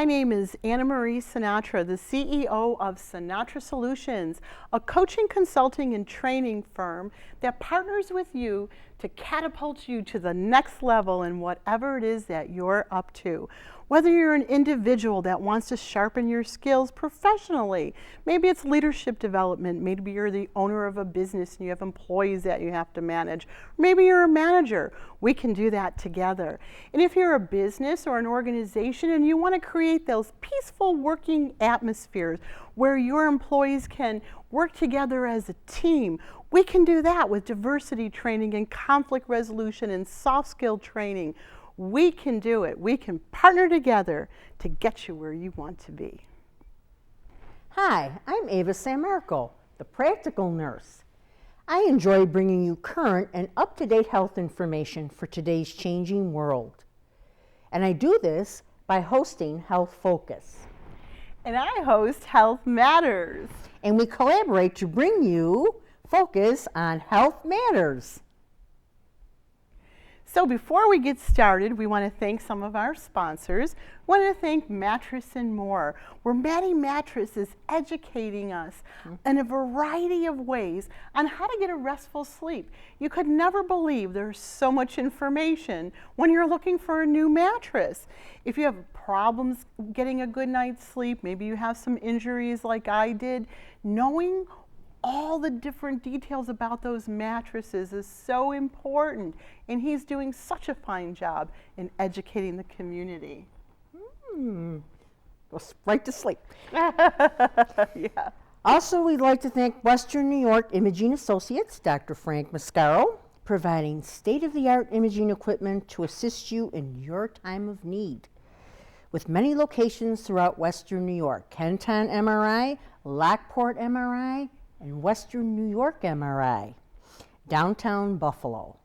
My name is Marie Sinatra, the CEO of Sinatra Solutions, a coaching, consulting, and training firm that partners with you to catapult you to the next level in whatever it is that you're up to. Whether you're an individual that wants to sharpen your skills professionally, maybe it's leadership development, maybe you're the owner of a business and you have employees that you have to manage, maybe you're a manager, we can do that together. And if you're a business or an organization and you want to create those peaceful working atmospheres where your employees can work together as a team, we can do that with diversity training and conflict resolution and soft skill training. We can do it. We can partner together to get you where you want to be. Hi, I'm Ava Sammarco, the Practical Nurse. I enjoy bringing you current and up-to-date health information for today's changing world. And I do this by hosting Health Focus. And I host Health Matters. And we collaborate to bring you focus on health matters. So before we get started, we want to thank some of our sponsors. We want to thank Mattress and More, where Maddie Mattress is educating us in a variety of ways on how to get a restful sleep. You could never believe there's so much information when you're looking for a new mattress. If you have problems getting a good night's sleep, maybe you have some injuries like I did, knowing all the different details about those mattresses is so important, and he's doing such a fine job in educating the community. Go right to sleep. Yeah. Also, we'd like to thank Western New York Imaging Associates, Dr. Frank Mascaro, providing state-of-the-art imaging equipment to assist you in your time of need. With many locations throughout Western New York, Kenton MRI, Lockport MRI, and Western New York MRI, downtown Buffalo,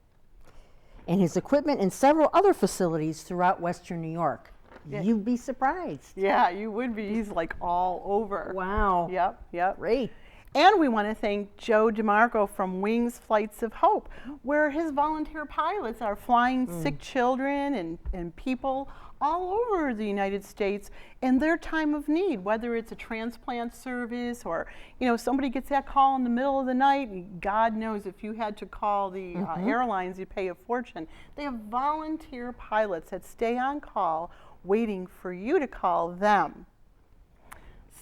and his equipment in several other facilities throughout Western New York. Yeah. You'd be surprised. Yeah, you would be. He's like all over. Wow. Yep. Great. And we want to thank Joe DeMarco from Wings Flights of Hope, where his volunteer pilots are flying sick children and people all over the United States in their time of need, whether it's a transplant service or, somebody gets that call in the middle of the night. God knows if you had to call the airlines, you'd pay a fortune. They have volunteer pilots that stay on call waiting for you to call them.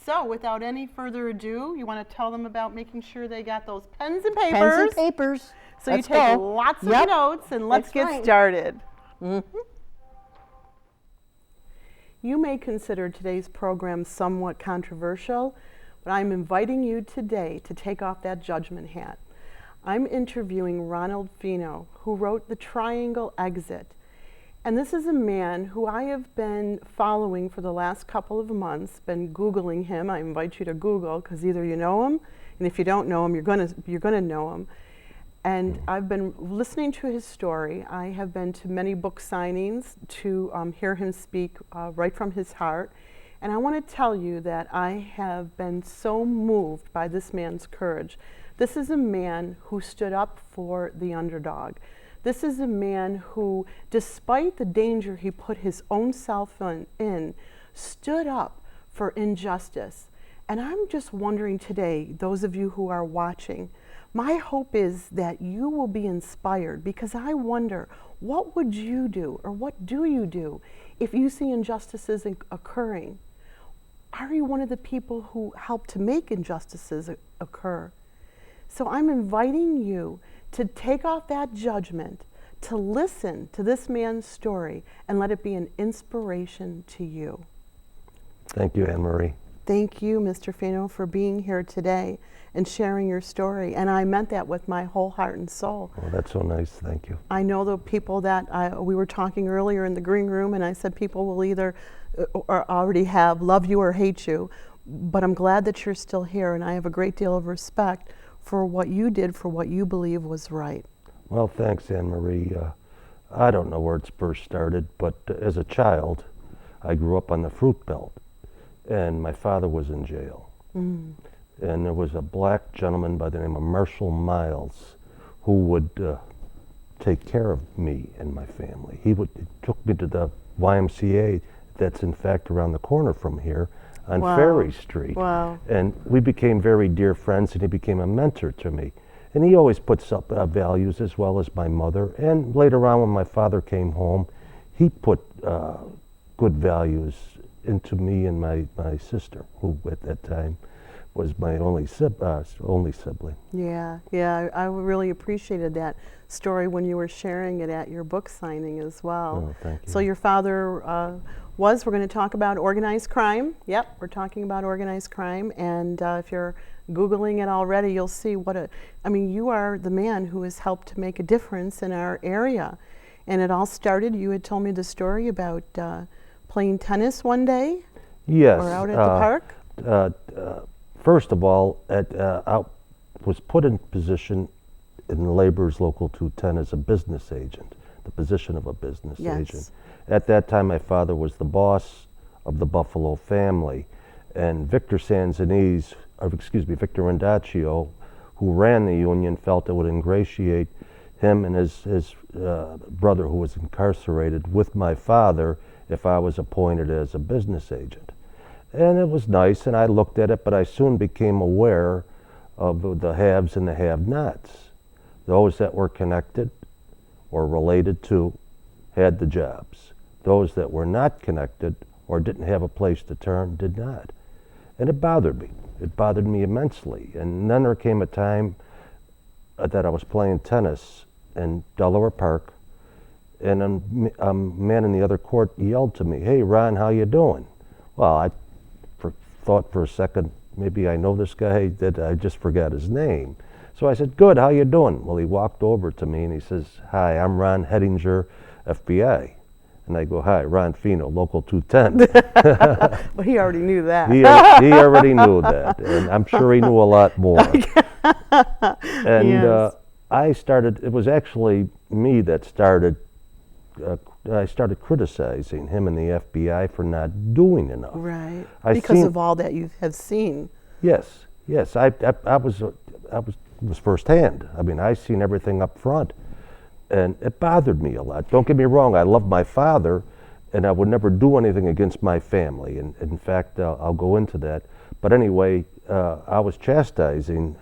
So without any further ado, you want to tell them about making sure they got those pens and papers. Pens and papers. So Let's you take go. lots of Yep. notes and let's That's get right. started. You may consider today's program somewhat controversial, but I'm inviting you today to take off that judgment hat. I'm interviewing Ronald Fino, who wrote The Triangle Exit. And this is a man who I have been following for the last couple of months, been Googling him. I invite you to Google, because either you know him, and if you don't know him, you're gonna know him. And I've been listening to his story. I have been to many book signings to hear him speak right from his heart. And I want to tell you that I have been so moved by this man's courage. This is a man who stood up for the underdog. This is a man who, despite the danger he put his own self in, stood up for injustice. And I'm just wondering today, those of you who are watching, my hope is that you will be inspired, because I wonder, what would you do, or what do you do if you see injustices occurring? Are you one of the people who help to make injustices occur? So I'm inviting you to take off that judgment, to listen to this man's story, and let it be an inspiration to you. Thank you, Anne-Marie. Thank you, Mr. Fino, for being here today and sharing your story. And I meant that with my whole heart and soul. Well, that's so nice. Thank you. I know the people that we were talking earlier in the green room, and I said people will either or already have love you or hate you. But I'm glad that you're still here, and I have a great deal of respect for what you did, for what you believe was right. Well, thanks, Anne-Marie. I don't know where it's first started, but as a child, I grew up on the Fruit Belt, and my father was in jail. And there was a black gentleman by the name of Marshall Miles who would take care of me and my family. He took me to the YMCA that's in fact around the corner from here on Wow. Ferry Street. Wow. And we became very dear friends, and he became a mentor to me. And he always puts up values, as well as my mother. And later on, when my father came home, he put good values into me and my sister, who at that time was my only sibling. Yeah, I really appreciated that story when you were sharing it at your book signing as well. Oh, thank you. So your father we're going to talk about organized crime. Yep, we're talking about organized crime. And if you're Googling it already, you'll see you are the man who has helped to make a difference in our area. And it all started, you had told me the story about playing tennis one day? Yes. Or out at the park? First of all, I was put in position in Labor's Local 210 as a business agent, the position of a business agent. At that time, my father was the boss of the Buffalo family, and Victor Rendaccio, who ran the union, felt it would ingratiate him and his brother, who was incarcerated, with my father if I was appointed as a business agent. And it was nice, and I looked at it, but I soon became aware of the haves and the have-nots. Those that were connected or related to had the jobs. Those that were not connected or didn't have a place to turn did not. And it bothered me. It bothered me immensely. And then there came a time that I was playing tennis in Delaware Park, and a man in the other court yelled to me, "Hey, Ron, how you doing?" Well, I thought for a second, maybe I know this guy, that I just forgot his name. So I said, "Good, how you doing?" Well, he walked over to me and he says, "Hi, I'm Ron Hettinger, FBI." And I go, "Hi, Ron Fino, Local 210. Well, he already knew that. He already knew that, and I'm sure he knew a lot more. And Yes. it was actually me that started, I started criticizing him and the FBI for not doing enough. Right. I Because seen- of all that you have seen. Yes, I was firsthand. I mean, I seen everything up front, and it bothered me a lot. Don't get me wrong, I love my father, and I would never do anything against my family. And in fact, I'll go into that. But anyway, I was chastising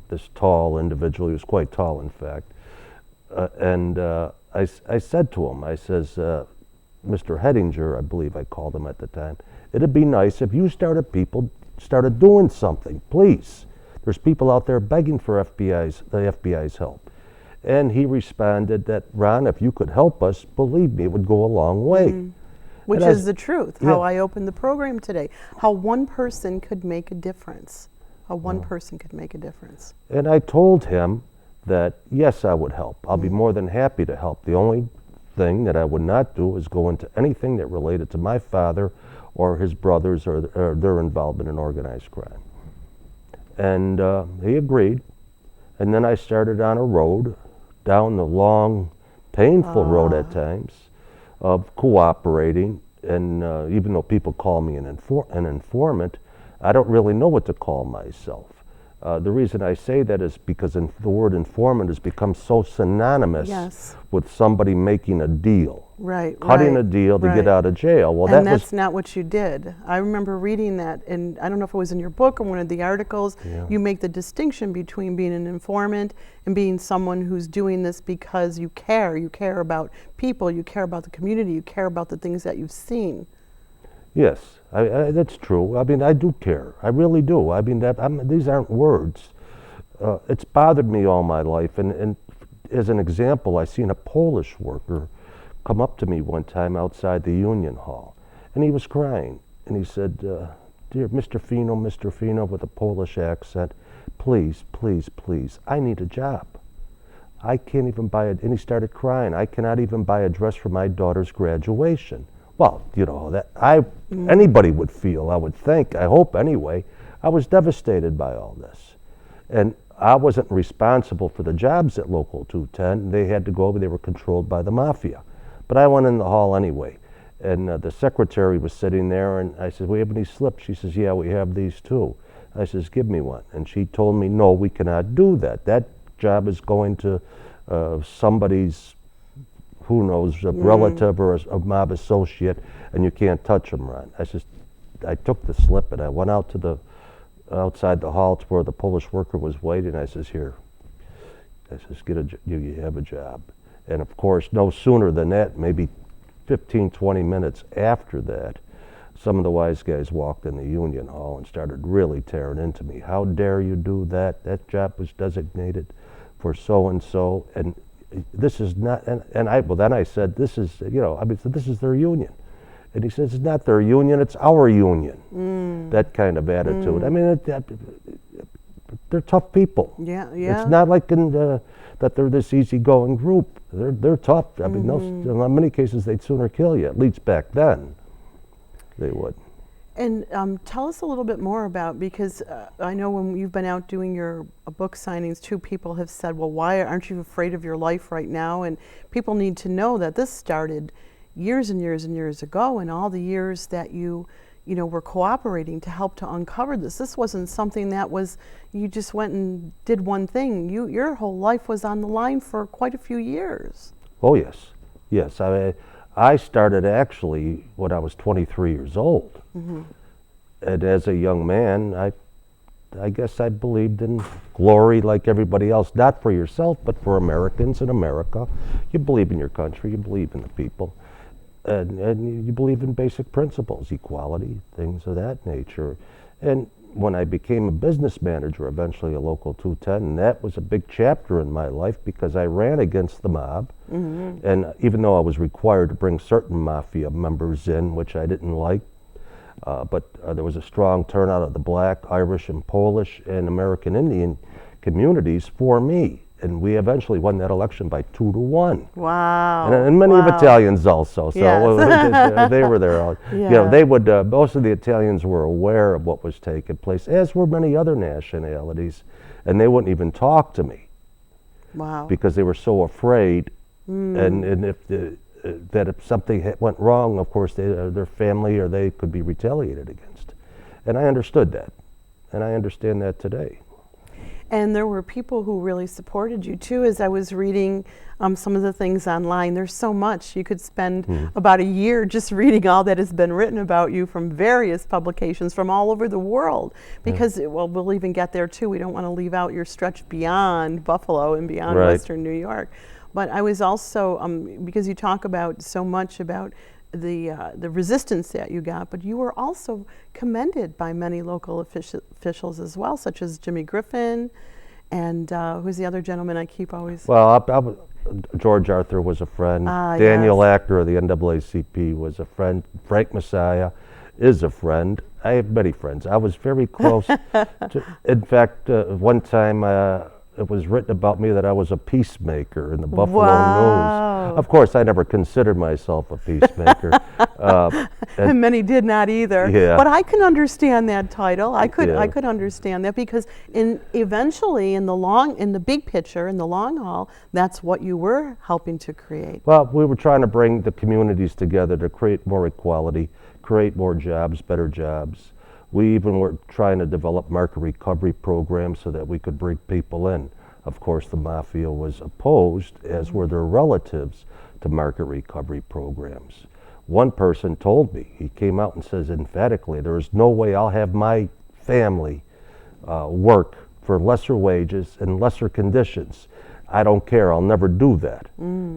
this tall individual. He was quite tall, in fact. I said to him, I says, "Mr. Hettinger," I believe I called him at the time, "it'd be nice if you started doing something, please. There's people out there begging for the FBI's help." And he responded that, "Ron, if you could help us, believe me, it would go a long way." Which And is the truth, how yeah. I opened the program today. How one person could make a difference. How one person could make a difference. And I told him that, yes, I would help. I'll be more than happy to help. The only thing that I would not do is go into anything that related to my father or his brothers or their involvement in organized crime. And he agreed. And then I started on a road, down the long, painful road at times, of cooperating. And even though people call me an informant, I don't really know what to call myself. The reason I say that is because the word informant has become so synonymous Yes. with somebody making a deal, Right. cutting right, a deal to right. get out of jail. Well, And that that's was not what you did. I remember reading that, and I don't know if it was in your book or one of the articles. Yeah. You make the distinction between being an informant and being someone who's doing this because you care. You care about people, you care about the community, you care about the things that you've seen. yes, that's true. I mean, I do care. I really do. I mean, these aren't words. It's bothered me all my life. And as an example, I seen a Polish worker come up to me one time outside the Union Hall, and he was crying. And he said, "Dear Mr. Fino, with a Polish accent, please, please, please, I need a job. I can't even buy it." And he started crying. "I cannot even buy a dress for my daughter's graduation." Well, you know, that anybody would feel, I would think, I hope anyway. I was devastated by all this. And I wasn't responsible for the jobs at Local 210. They had to go, they were controlled by the mafia. But I went in the hall anyway. And the secretary was sitting there, and I said, "We have any slips?" She says, "Yeah, we have these too." I says, "Give me one." And she told me, "No, we cannot do that. That job is going to somebody's who knows, a relative or a mob associate, and you can't touch them, Ron. I took the slip and I went out to outside the hall to where the Polish worker was waiting. I says, here, I says, you have a job. And of course, no sooner than that, maybe 15, 20 minutes after that, some of the wise guys walked in the union hall and started really tearing into me. How dare you do that? That job was designated for so-and-so, and this is not, then I said, this is, this is their union. And he says, it's not their union, it's our union. That kind of attitude. I mean, they're tough people. Yeah, yeah. It's not like that they're this easygoing group. They're tough. I mean, in many cases, they'd sooner kill you. At least back then, they would. And tell us a little bit more about, because I know when you've been out doing your book signings, two people have said, well, why aren't you afraid of your life right now? And people need to know that this started years and years and years ago, and all the years that you were cooperating to help to uncover this. This wasn't something that was, you just went and did one thing. Your whole life was on the line for quite a few years. Oh, yes. Yes. I started actually when I was 23 years old. And as a young man, I guess I believed in glory like everybody else, not for yourself, but for Americans in America. You believe in your country, you believe in the people, and you believe in basic principles, equality, things of that nature. And when I became a business manager, eventually a local 210, and that was a big chapter in my life because I ran against the mob. And even though I was required to bring certain mafia members in, which I didn't like, but there was a strong turnout of the Black, Irish, and Polish and American Indian communities for me. And we eventually won that election by 2-1. Wow. And many of Italians also. So Yes. they were there. Yeah. They would. Most of the Italians were aware of what was taking place, as were many other nationalities, and they wouldn't even talk to me. Wow. Because they were so afraid. And if something went wrong, of course, their family or they could be retaliated against. And I understood that, and I understand that today. And there were people who really supported you too. As I was reading some of the things online, there's so much. You could spend about a year just reading all that has been written about you from various publications from all over the world. Because, well, we'll even get there too. We don't want to leave out your stretch beyond Buffalo and beyond Western New York. But I was also, because you talk about so much about the resistance that you got, but you were also commended by many local officials as well, such as Jimmy Griffin, and who's the other gentleman I keep always... Well, George Arthur was a friend. Daniel Acker of the NAACP was a friend. Frank Messiah is a friend. I have many friends. I was very close. In fact, one time it was written about me that I was a peacemaker in the Buffalo News. Of course, I never considered myself a peacemaker. And many did not either. Yeah. But I can understand that title. I could understand that, because eventually in the big picture, in the long haul, that's what you were helping to create. Well, we were trying to bring the communities together to create more equality, create more jobs, better jobs. We even were trying to develop market recovery programs so that we could bring people in. Of course, the mafia was opposed, as were their relatives, to market recovery programs. One person told me, he came out and says emphatically, there is no way I'll have my family work for lesser wages and lesser conditions. I don't care, I'll never do that.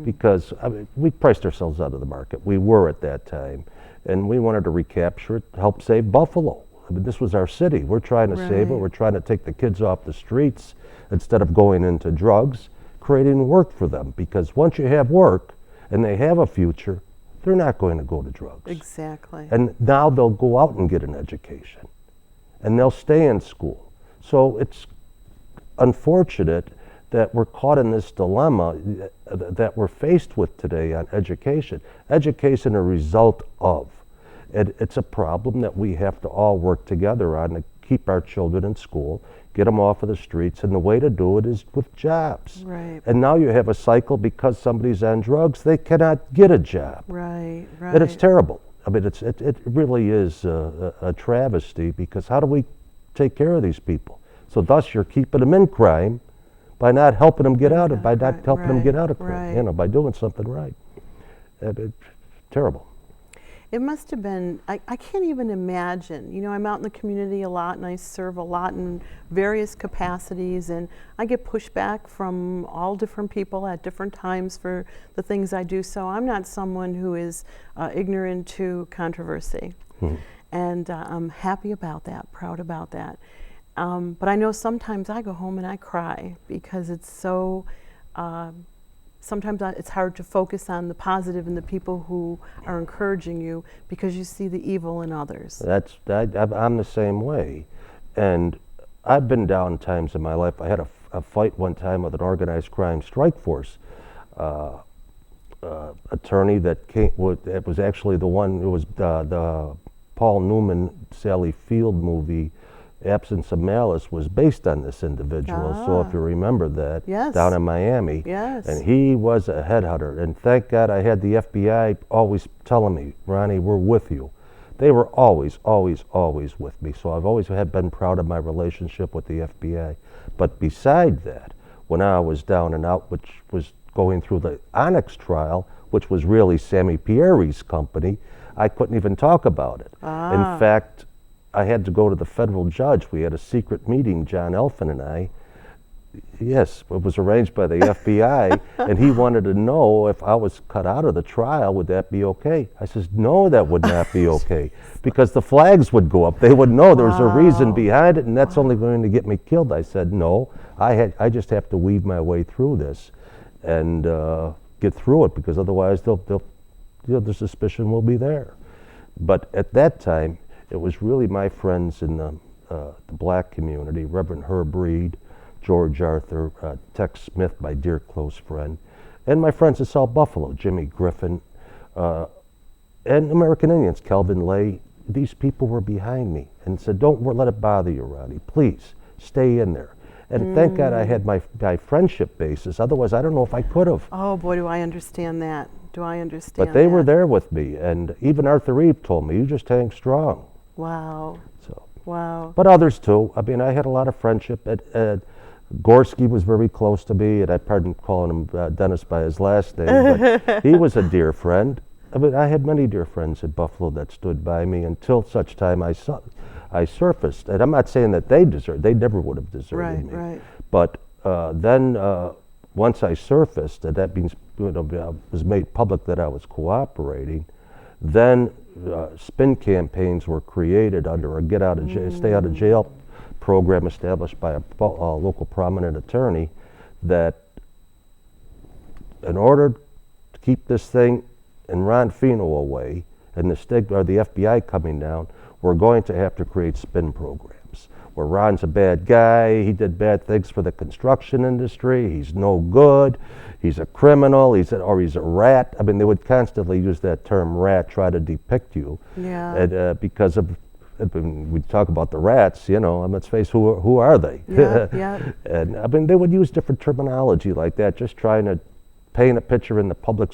Because we priced ourselves out of the market. We were at that time. And we wanted to recapture it, help save Buffalo. I mean, this was our city. We're trying to save it. We're trying to take the kids off the streets instead of going into drugs, creating work for them. Because once you have work and they have a future, they're not going to go to drugs. Exactly. And now they'll go out and get an education. And they'll stay in school. So it's unfortunate that we're caught in this dilemma that we're faced with today on education. Education a result of. It's a problem that we have to all work together on to keep our children in school, get them off of the streets, and the way to do it is with jobs. Right. And now you have a cycle because somebody's on drugs, they cannot get a job. Right. And it's terrible. I mean, it really is a travesty, because how do we take care of these people? So thus you're keeping them in crime by not helping them get out, and by not helping them get out of crime, by doing something right. Terrible. It must have been, I can't even imagine. You know, I'm out in the community a lot and I serve a lot in various capacities, and I get pushback from all different people at different times for the things I do. So I'm not someone who is ignorant to controversy. And I'm happy about that, proud about that. But I know sometimes I go home and I cry because it's so, sometimes it's hard to focus on the positive and the people who are encouraging you because you see the evil in others. I'm the same way. And I've been down times in my life. I had a fight one time with an organized crime strike force attorney that came, it was actually the one, it was the Paul Newman, Sally Field movie, Absence of Malice, was based on this individual. So if you remember that, Yes. down in Miami. Yes. And he was a headhunter. And thank God I had the FBI always telling me, Ronnie, we're with you. They were always, always, always with me. So I've always been proud of my relationship with the FBI. But beside that, when I was down and out, which was going through the Onyx trial, which was really Sammy Pieri's company, I couldn't even talk about it. In fact, I had to go to the federal judge. We had a secret meeting, John Elfin and I. Yes, it was arranged by the FBI, and he wanted to know if I was cut out of the trial, would that be okay? I says, no, that would not be okay, because the flags would go up. They would know there was a reason behind it, and that's only going to get me killed. I said, no, I just have to weave my way through this and get through it, because otherwise the suspicion will be there. But at that time, it was really my friends in the black community, Reverend Herb Reed, George Arthur, Tex Smith, my dear close friend, and my friends in South Buffalo, Jimmy Griffin, and American Indians, Calvin Lay. These people were behind me and said, don't let it bother you, Ronnie. Please, stay in there. And thank God I had my friendship basis. Otherwise, I don't know if I could have. Oh, boy, do I understand that. Do I understand But they were that. there with me. And even Arthur Reed told me, you just hang strong. Wow. So, Wow. but others too. I mean, I had a lot of friendship. Gorski was very close to me, and I pardon calling him Dennis by his last name, but he was a dear friend. I mean, I had many dear friends in Buffalo that stood by me until such time I surfaced. And I'm not saying that they never would have deserted me. Right. But then once I surfaced, and that means was made public that I was cooperating, then spin campaigns were created under a get out of jail, stay out of jail program established by a local prominent attorney, that in order to keep this thing and Ron Fino away and the stigma or the FBI coming down, we're going to have to create spin programs where Ron's a bad guy, he did bad things for the construction industry, he's no good, he's a criminal, he's a rat. I mean, they would constantly use that term rat, try to depict you. Yeah. And, because of, we talk about the rats, let's face who are they? Yeah. And I mean, they would use different terminology like that, just trying to paint a picture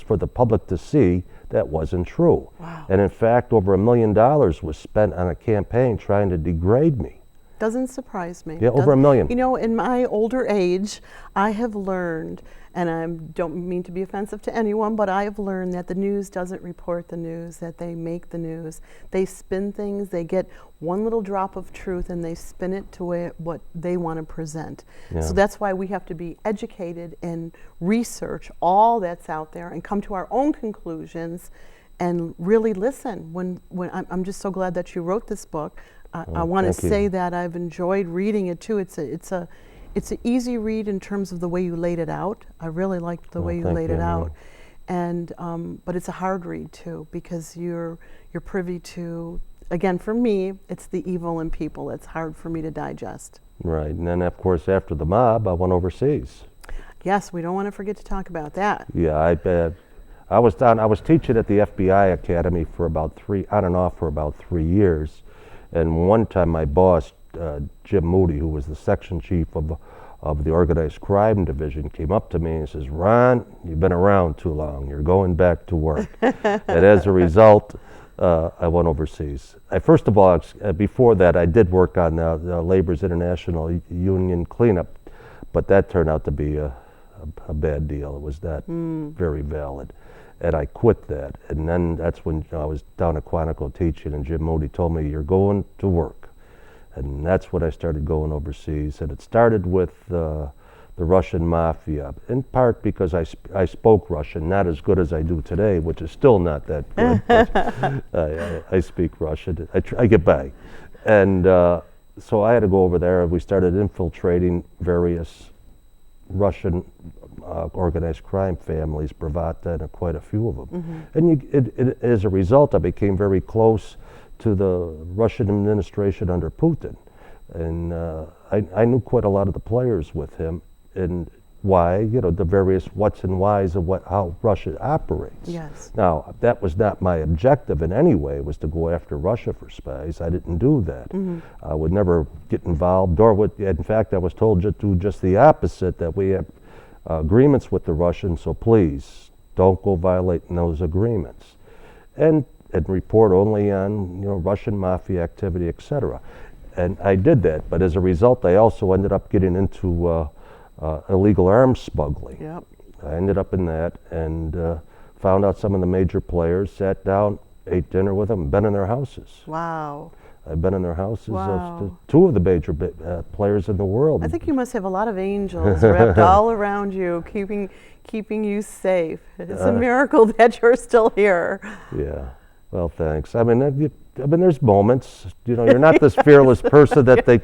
for the public to see that wasn't true. Wow. And in fact, over $1 million was spent on a campaign trying to degrade me. Doesn't surprise me. Yeah, over $1 million. You know, in my older age, I have learned, and I don't mean to be offensive to anyone, but I have learned that the news doesn't report the news, that they make the news. They spin things, they get one little drop of truth, and they spin it to what they want to present. Yeah. So that's why we have to be educated and research all that's out there and come to our own conclusions and really listen. When I'm just so glad that you wrote this book. I want to say that I've enjoyed reading it too. It's an easy read in terms of the way you laid it out. I really liked the way you laid it out, and but it's a hard read too, because you're privy to, again, for me, it's the evil in people. It's hard for me to digest. Right, and then of course after the mob, I went overseas. Yes, we don't want to forget to talk about that. Yeah, I was teaching at the FBI Academy for about on and off for about 3 years. And one time my boss, Jim Moody, who was the section chief of the organized crime division, came up to me and says, Ron, you've been around too long. You're going back to work. And as a result, I went overseas. First of all, before that, I did work on the Labor's International Union cleanup, but that turned out to be a bad deal. It was not very valid. and I quit that. And then that's when I was down at Quantico teaching, and Jim Moody told me, "You're going to work." And that's when I started going overseas. And it started with the Russian mafia, in part because I spoke Russian, not as good as I do today, which is still not that good. But I speak Russian. I get by. And so I had to go over there, and we started infiltrating various Russian organized crime families, Bravata, and quite a few of them. And as a result, I became very close to the Russian administration under Putin. And I knew quite a lot of the players with him, and why, the various whats and whys of how Russia operates. Yes. Now, that was not my objective in any way, was to go after Russia for spies. I didn't do that. I would never get involved, or would, in fact, I was told to do just the opposite, that we have agreements with the Russians, so please, don't go violating those agreements. And report only on, Russian mafia activity, etc. And I did that, but as a result, I also ended up getting into illegal arms smuggling. Yep. I ended up in that, and found out some of the major players, sat down, ate dinner with them, been in their houses. Wow. I've been in their houses, Wow. two of the major players in the world. I think you must have a lot of angels wrapped all around you, keeping you safe. It's a miracle that you're still here. Yeah. Well, thanks. I mean, there's moments. You're not this fearless person that they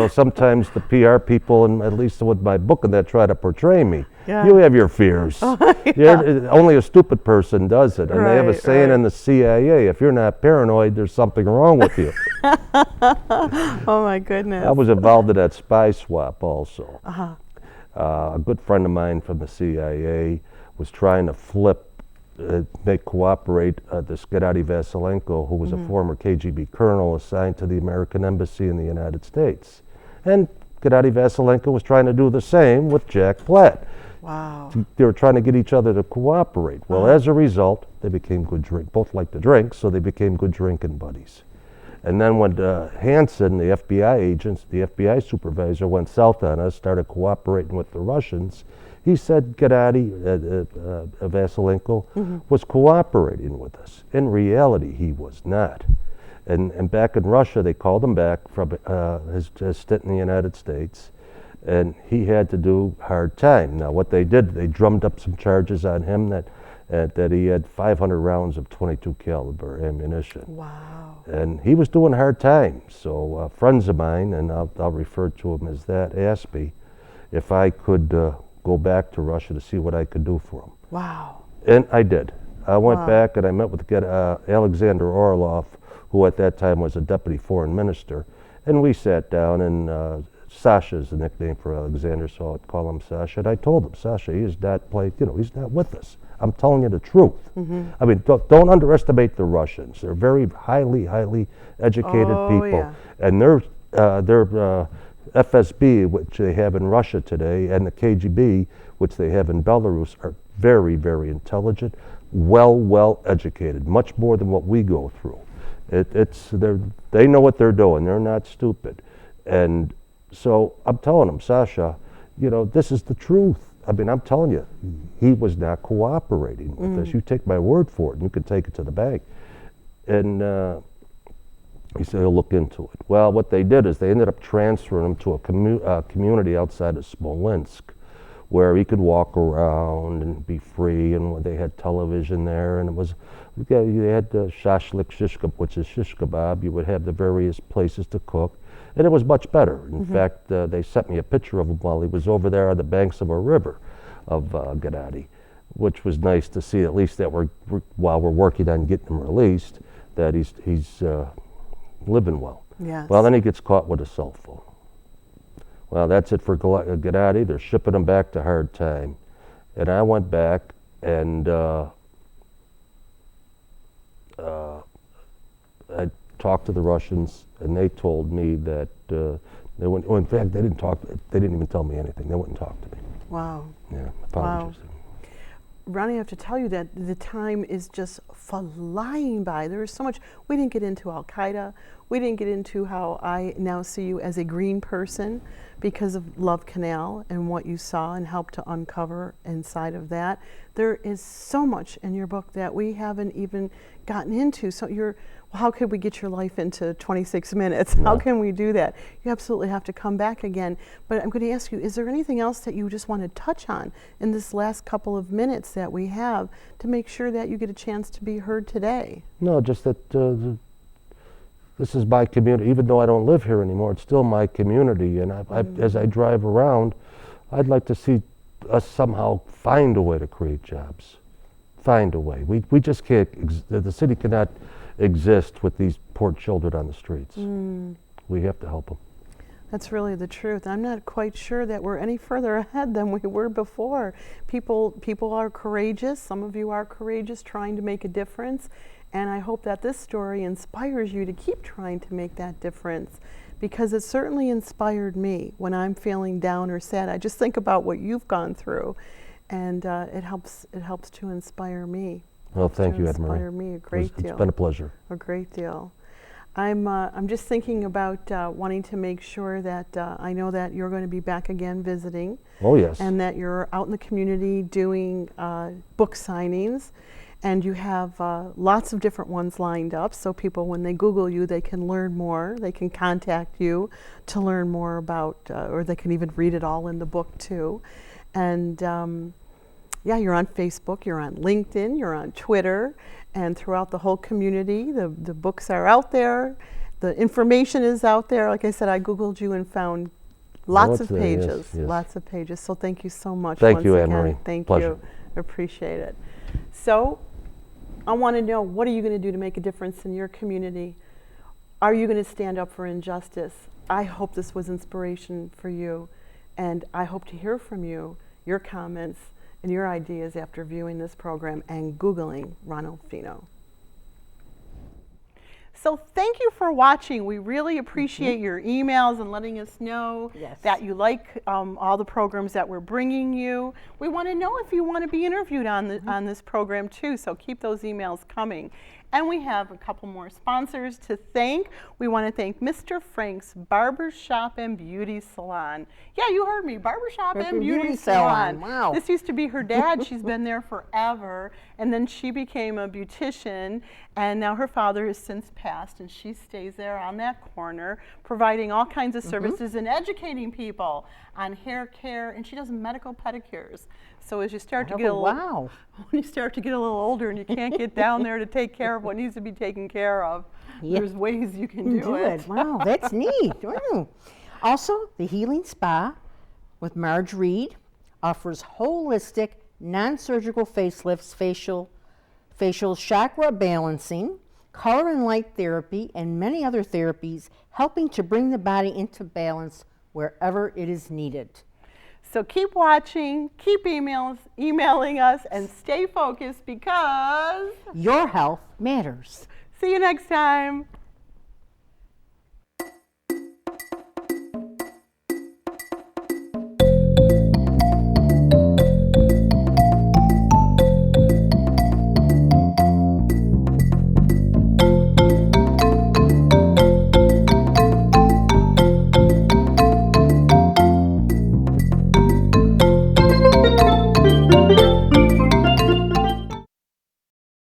sometimes the PR people, and at least with my book, and that try to portray me. Yeah. You have your fears. Only a stupid person does it. And they have a Right, saying right. in the CIA: if you're not paranoid, there's something wrong with you. Oh my goodness. I was involved in that spy swap also. A good friend of mine from the CIA was trying to make cooperate this Gennady Vasilenko, who was a former KGB colonel assigned to the American Embassy in the United States. And Gennady Vasilenko was trying to do the same with Jack Platt. Wow. They were trying to get each other to cooperate. Well, as a result, they became both liked to drink, so they became good drinking buddies. And then when Hansen, the FBI agents, the FBI supervisor, went south on us, started cooperating with the Russians, he said Gennady Vasilenko was cooperating with us. In reality, he was not. And back in Russia, they called him back from his stint in the United States, and he had to do hard time. Now, what they did, they drummed up some charges on him that he had 500 rounds of 22 caliber ammunition. Wow. And he was doing hard time. So friends of mine, and I'll refer to him as that, asked me if I could go back to Russia to see what I could do for him. Wow. And I did. I went back and I met with Alexander Orlov, who at that time was a deputy foreign minister, and we sat down, and Sasha is the nickname for Alexander, so I'd call him Sasha. And I told him, Sasha, he's not with us. I'm telling you the truth. I mean, don't underestimate the Russians. They're very highly educated people. Yeah. And their FSB, which they have in Russia today, and the KGB, which they have in Belarus, are very, very intelligent, well educated, much more than what we go through. They know what they're doing. They're not stupid. And so I'm telling them, Sasha, this is the truth. I mean, I'm telling you, he was not cooperating with us. You take my word for it, and you can take it to the bank. And he said he'll look into it. Well, what they did is they ended up transferring him to a community outside of Smolensk, where he could walk around and be free, and they had television there, and you had shashlik, shish kebab, which is shish kebab. You would have the various places to cook, and it was much better. In fact, they sent me a picture of him while he was over there on the banks of a river of Gennady, which was nice to see, at least that while we're working on getting him released, that he's living well. Yes. Well, then he gets caught with a cell phone. Well, that's it for Gennady. They're shipping him back to hard time. And I went back, and I talked to the Russians, and they told me that they went. Well, in fact, they didn't talk. They didn't even tell me anything. They wouldn't talk to me. Wow. Yeah, apologies. Ronnie, I have to tell you that the time is just flying by. There is so much. We didn't get into Al Qaeda. We didn't get into how I now see you as a green person because of Love Canal and what you saw and helped to uncover inside of that. There is so much in your book that we haven't even gotten into. So how could we get your life into 26 minutes? No. How can we do that? You absolutely have to come back again. But I'm going to ask you, is there anything else that you just want to touch on in this last couple of minutes that we have to make sure that you get a chance to be heard today? No, just that this is my community. Even though I don't live here anymore, it's still my community. And as I drive around, I'd like to see us somehow find a way to create jobs. Find a way. We just can't, the city cannot exist with these poor children on the streets. We have to help them. That's really the truth. I'm not quite sure that we're any further ahead than we were before. People are courageous. Some of you are courageous, trying to make a difference. And I hope that this story inspires you to keep trying to make that difference, because it certainly inspired me when I'm feeling down or sad. I just think about what you've gone through, and it helps to inspire me. Well, thank you, Ed Marie. Inspire me a great deal. It's been a pleasure. A great deal. I'm just thinking about wanting to make sure that I know that you're going to be back again visiting. Oh, yes. And that you're out in the community doing book signings, and you have lots of different ones lined up, so people, when they Google you, they can learn more. They can contact you to learn more about, or they can even read it all in the book too. And yeah, you're on Facebook, you're on LinkedIn, you're on Twitter, and throughout the whole community, the books are out there, the information is out there. Like I said, I Googled you and found lots of pages, yes. lots of pages. So thank you so much. Thank once you, again. Anne-Marie. Thank Pleasure. you. Appreciate it. So I want to know, what are you going to do to make a difference in your community? Are you going to stand up for injustice? I hope this was inspiration for you, and I hope to hear from you, your comments, and your ideas after viewing this program and Googling Ronald Fino. So thank you for watching. We really appreciate your emails and letting us know that you like all the programs that we're bringing you. We want to know if you want to be interviewed on this program too, so keep those emails coming. And we have a couple more sponsors to thank. We want to thank Mr. Frank's Barbershop and Beauty Salon. Yeah, you heard me, Barbershop and Beauty Salon. Wow. This used to be her dad. She's been there forever. And then she became a beautician, and now her father has since passed, and she stays there on that corner, providing all kinds of services and educating people on hair care, and she does medical pedicures. So as you start to get when you start to get a little older and you can't get down there to take care of what needs to be taken care of, there's ways you can do it. Wow, that's neat. Wow. Also, the Healing Spa with Marge Reed offers holistic, non-surgical facelifts, facial chakra balancing, color and light therapy, and many other therapies, helping to bring the body into balance wherever it is needed. So keep watching, keep emailing us, and stay focused, because your health matters. See you next time.